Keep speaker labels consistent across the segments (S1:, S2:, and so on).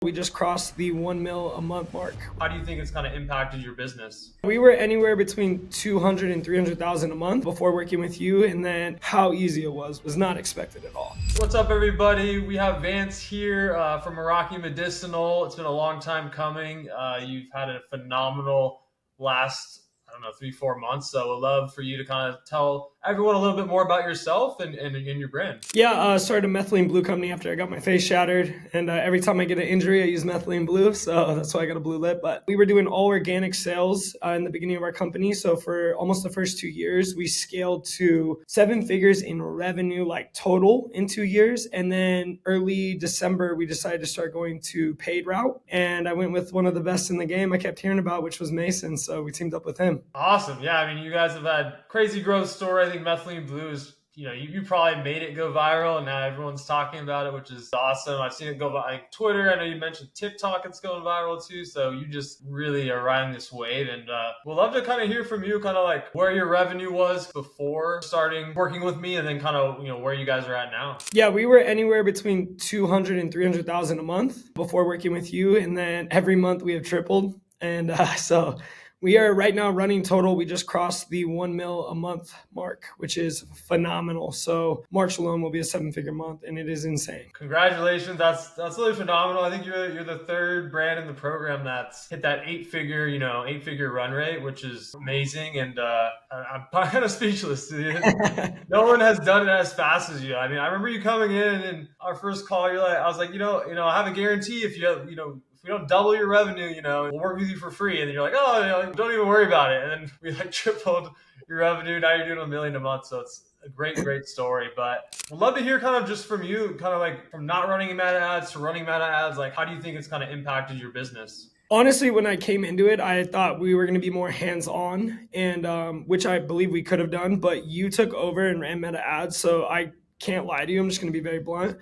S1: We just crossed the 1 mil a month mark.
S2: How do you think it's kind of impacted your business?
S1: We were anywhere between 200 and 300,000 a month before working with you, and then how easy it was not expected at all.
S2: What's up, everybody? We have Vance here from Meraki Medicinal. It's been a long time coming. You've had a phenomenal last, 3-4 months. So I'd love for you to kind of tell everyone a little bit more about yourself and your brand.
S1: Yeah, started a methylene blue company after I got my face shattered. And every time I get an injury, I use methylene blue. So that's why I got a blue lip. But we were doing all organic sales in the beginning of our company. So for almost the first 2 years, we scaled to 7 figures in revenue, like total in 2 years. And then early December, we decided to start going to paid route. And I went with one of the best in the game I kept hearing about, which was Mason. So we teamed up with him.
S2: Awesome. Yeah, I mean, you guys have had crazy growth story. I think methylene blue is, you probably made it go viral, and now everyone's talking about it, which is awesome. I've seen it go by Twitter. I know you mentioned TikTok, it's going viral too. So you just really are riding this wave, and we'll love to kind of hear from you, kind of like where your revenue was before starting working with me, and then kind of where you guys are at now.
S1: Yeah, we were anywhere between 200 and 300,000 a month before working with you, and then every month we have tripled, and so we are right now running total. We just crossed the 1 mil a month mark, which is phenomenal. So March alone will be a 7-figure month, and it is insane.
S2: Congratulations. That's really phenomenal. I think you're the third brand in the program that's hit that 8-figure run rate, which is amazing. And I'm kind of speechless. No one has done it as fast as you. I mean, I remember you coming in and our first call, I was like, I have a guarantee if if we don't double your revenue, we'll work with you for free. And then you're like, oh, don't even worry about it. And then we tripled your revenue. Now you're doing $1 million a month. So it's a great story. But we'd love to hear kind of just from you, kind of like from not running meta ads to running meta ads. Like, how do you think it's kind of impacted your business?
S1: Honestly, when I came into it, I thought we were going to be more hands-on, and which I believe we could have done. But you took over and ran meta ads. So I can't lie to you. I'm just going to be very blunt.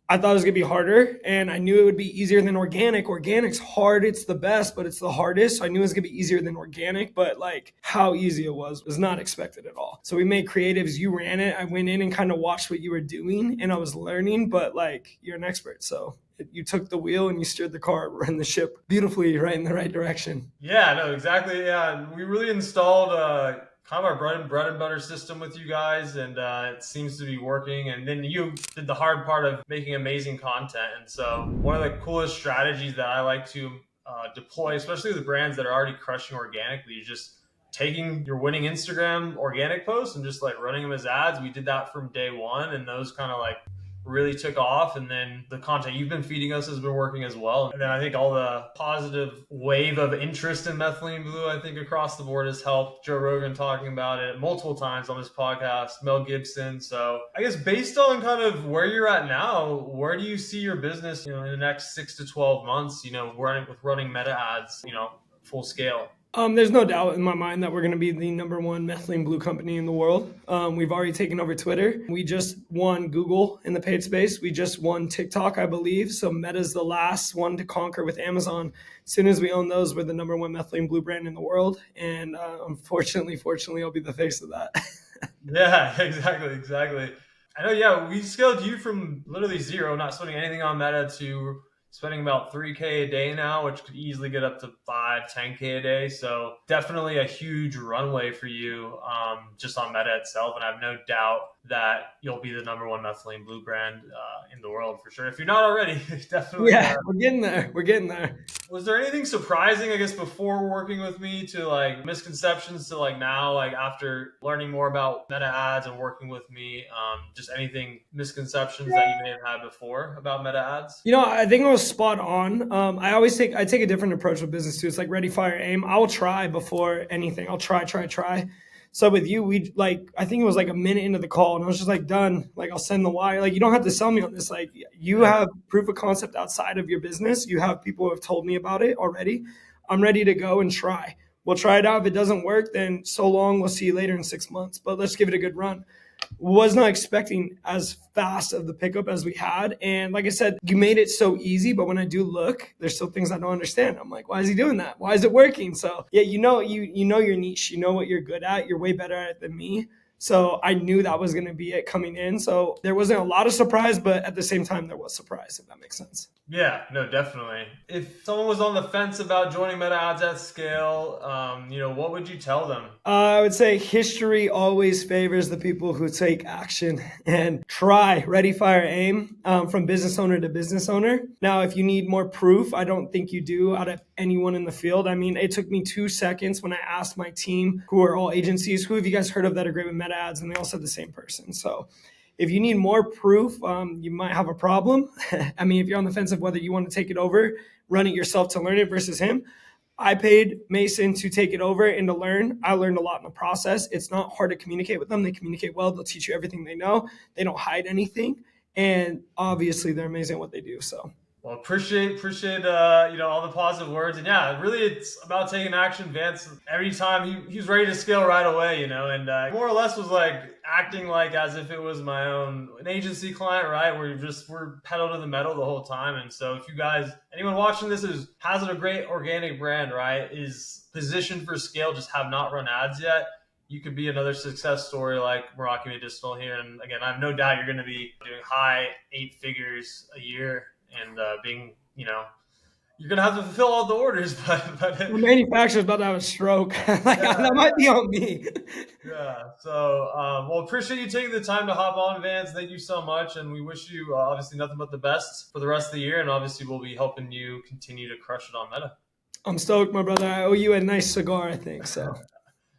S1: I thought it was going to be harder, and I knew it would be easier than organic. Organic's hard. It's the best, but it's the hardest. So I knew it was going to be easier than organic, but like how easy it was not expected at all. So we made creatives. You ran it. I went in and kind of watched what you were doing, and I was learning, but like you're an expert. So you took the wheel and you steered the car and the ship beautifully right in the right direction.
S2: Yeah, no, exactly. Yeah, we really installed kind of our bread and butter system with you guys, and it seems to be working. And then you did the hard part of making amazing content. And so one of the coolest strategies that I like to deploy, especially with brands that are already crushing organically, is just taking your winning Instagram organic posts and just like running them as ads. We did that from day one, and those kind of like really took off. And then the content you've been feeding us has been working as well. And then I think all the positive wave of interest in methylene blue, I think across the board has helped. Joe Rogan talking about it multiple times on his podcast, Mel Gibson. So I guess based on kind of where you're at now, where do you see your business, in the next 6 to 12 months, running meta ads, full scale?
S1: There's no doubt in my mind that we're going to be the number one methylene blue company in the world. We've already taken over Twitter. We just won Google in the paid space. We just won TikTok, I believe. So Meta's the last one to conquer with Amazon. As soon as we own those, we're the number one methylene blue brand in the world. And fortunately, I'll be the face of that.
S2: Yeah, exactly. I know, yeah, we scaled you from literally zero, not spending anything on Meta, to spending about $3K a day now, which could easily get up to $5-10K a day. So definitely a huge runway for you just on Meta itself. And I have no doubt that you'll be the number one methylene blue brand in the world for sure. If you're not already, definitely.
S1: Yeah, we're getting there.
S2: Was there anything surprising, I guess, before working with me, to like misconceptions to like now, like after learning more about meta ads and working with me, just anything misconceptions that you may have had before about meta ads?
S1: I think I was spot on. I take a different approach with business too. It's like ready, fire, aim. I'll try before anything. I'll try. So with you, I think it was like a minute into the call and I was just like done. Like I'll send the wire. Like you don't have to sell me on this. Like you have proof of concept outside of your business. You have people who have told me about it already. I'm ready to go and try. We'll try it out. If it doesn't work, then so long. We'll see you later in 6 months. But let's give it a good run. Was not expecting as fast of the pickup as we had. And like I said, you made it so easy, but when I do look, there's still things I don't understand. I'm like, why is he doing that? Why is it working? So yeah, you know your niche, you know what you're good at. You're way better at it than me. So I knew that was going to be it coming in. So there wasn't a lot of surprise, but at the same time, there was surprise, if that makes sense.
S2: Yeah, no, definitely. If someone was on the fence about joining Meta Ads at Scale, what would you tell them?
S1: I would say history always favors the people who take action and try. Ready, fire, aim, from business owner to business owner. Now, if you need more proof, I don't think you do out of anyone in the field. I mean, it took me 2 seconds when I asked my team, who are all agencies, who have you guys heard of that are great with meta ads? And they all said the same person. So if you need more proof, you might have a problem. I mean, if you're on the fence of whether you want to take it over, run it yourself to learn it versus him, I paid Mason to take it over and to learn. I learned a lot in the process. It's not hard to communicate with them. They communicate well. They'll teach you everything they know. They don't hide anything. And obviously they're amazing at what they do. So
S2: Well, appreciate all the positive words, and yeah, really, it's about taking action. Vance, every time he was ready to scale right away, and more or less was like acting like as if it was an agency client, right? Where we're pedal to the metal the whole time. And so, if you guys, anyone watching this has a great organic brand, right, is positioned for scale, just have not run ads yet, you could be another success story like Meraki Medicinal here. And again, I have no doubt you're going to be doing high 8 figures a year and being, you're going to have to fulfill all the orders, but
S1: the manufacturer's about to have a stroke. That might be on me.
S2: Yeah. So, well, appreciate you taking the time to hop on, Vance. Thank you so much. And we wish you obviously nothing but the best for the rest of the year. And obviously we'll be helping you continue to crush it on Meta.
S1: I'm stoked, my brother. I owe you a nice cigar, I think. So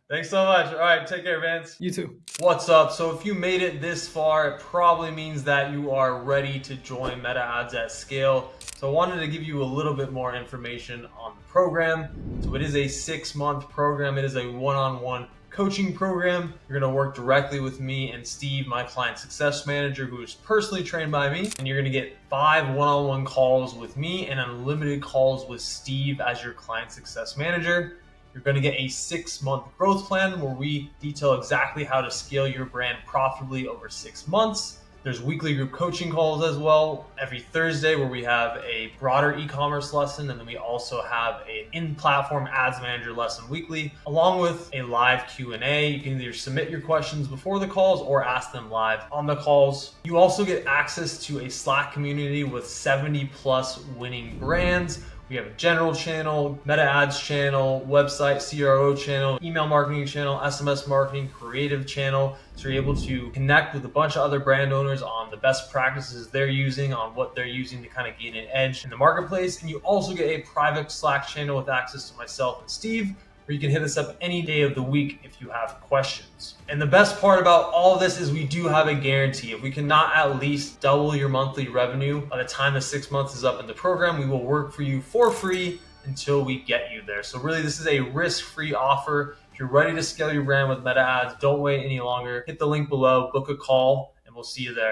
S2: thanks so much. All right. Take care, Vance.
S1: You too.
S2: What's up? So if you made it this far, it probably means that you are ready to join Meta Ads at Scale. So I wanted to give you a little bit more information on the program. So it is a 6-month program. It is a one-on-one coaching program. You're going to work directly with me and Steve, my client success manager, who is personally trained by me. And you're going to get 5 one-on-one calls with me and unlimited calls with Steve as your client success manager. You're going to get a 6-month growth plan where we detail exactly how to scale your brand profitably over 6 months. There's weekly group coaching calls as well every Thursday where we have a broader e-commerce lesson, and then we also have an in-platform ads manager lesson weekly, along with a live Q&A. You can either submit your questions before the calls or ask them live on the calls. You also get access to a Slack community with 70 plus winning brands. We have a general channel, meta ads channel, website, CRO channel, email marketing channel, SMS marketing, creative channel. So you're able to connect with a bunch of other brand owners on the best practices they're using, on what they're using to kind of gain an edge in the marketplace. And you also get a private Slack channel with access to myself and Steve, where you can hit us up any day of the week if you have questions. And the best part about all of this is we do have a guarantee. If we cannot at least double your monthly revenue by the time the 6 months is up in the program, we will work for you for free until we get you there. So really, this is a risk-free offer. If you're ready to scale your brand with meta ads, don't wait any longer. Hit the link below, book a call, and we'll see you there.